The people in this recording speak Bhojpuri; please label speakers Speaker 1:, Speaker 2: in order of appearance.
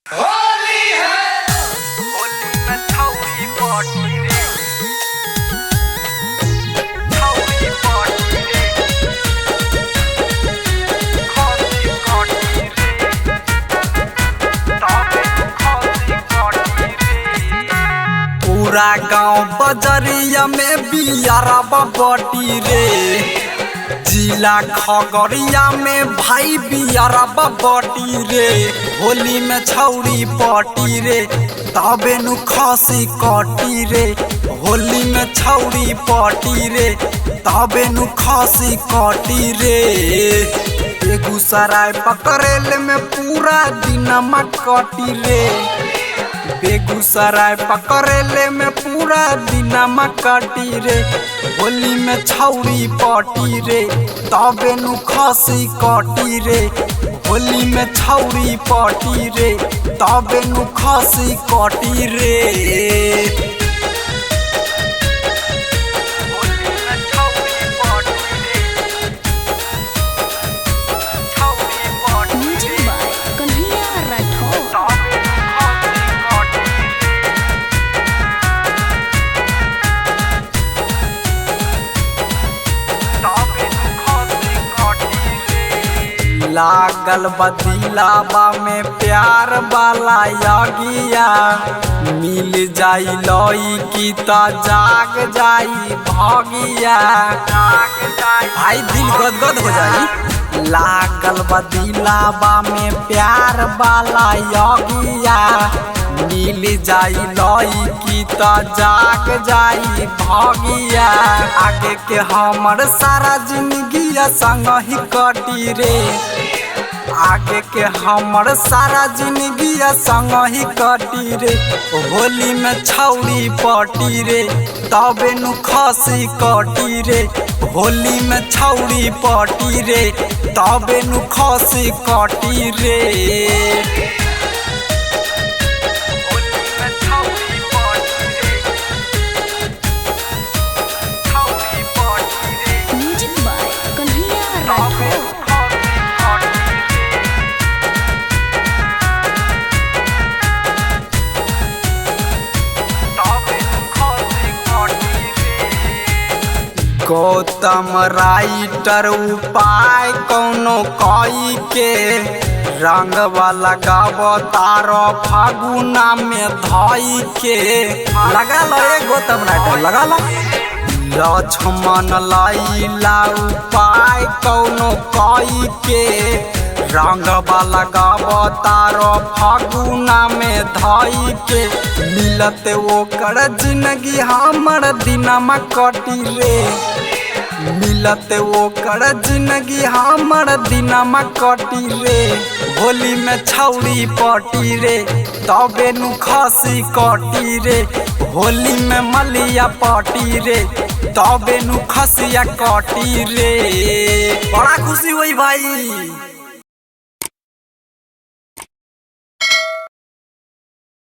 Speaker 1: होली है
Speaker 2: होली में छौरी पार्टी रे, छौरी पार्टी रे, खासी पार्टी रे, ताबे खासी पार्टी रे। पूरा गांव बजरिया में बियारा बटी रे, जिला खगड़िया में भाई बियारा बटी रे। होली में छौरी पार्टी रे, तबे नु खासी काटी रे। होली में छौरी पार्टी रे, तबे नु खासी काटी रे। बेगूसराय पकड़ेल में पूरा दिनमा काटी रे, बेगूसराय पकड़ेले में पूरा दिनमा काटी रे। होली में छौरी पार्टी रे, तबे नु खासी काटी रे। होली में छौरी पार्टी रे, तबे नु खासी काटी रे। होली में छौरी पार्टी रे, छौरी party
Speaker 3: music by Kanhaiya Rathore.
Speaker 2: तबे नु खासी काटी रे। लागल बदिलाबा में प्यार वाला यागिया, मिल जाई लई की ता जाग जाई भागिया। भाई दिल गदगद हो जाई। लागल बदिलाबा में प्यार वाला यागिया, मिल जाई लई की ता जाग जाई भागिया। आगे के हमर सारा जिंदगी संग ही कटी रे, आगे के हमर सारा जिंदगी संग ही कटी रे। होली में छौरी पार्टी रे, तबे नु खासी काटी रे। होली में छौरी पार्टी रे, तबे नु खासी काटी रे। होली में छौरी पार्टी रे, छौरी पार्टी रे,
Speaker 3: म्यूजिक बाय कन्हैया
Speaker 2: तबे
Speaker 3: राठौर।
Speaker 2: नु खासी काटी रे। गौतम राइटर उपाय कौनो कई के, रंग वाला गाव तारो फागुना में धई के। लगा लो ये गौतम राइटर लगा लो। लक्ष्मण लैला उपाय कौनो कई के, रंग वाला गाव तारो फागुना में धई के। मिलते ओकर जिंदगी हमर दिनमा कटी रे, मिलते ओकर जिंदगी हमर दिनमा कटी रे। होली में छौरी पार्टी रे, तबे नु खासी काटी रे। होली में मलिया पार्टी रे, तबे नु खसिया काटी रे। बड़ा खुशी हुई भाई।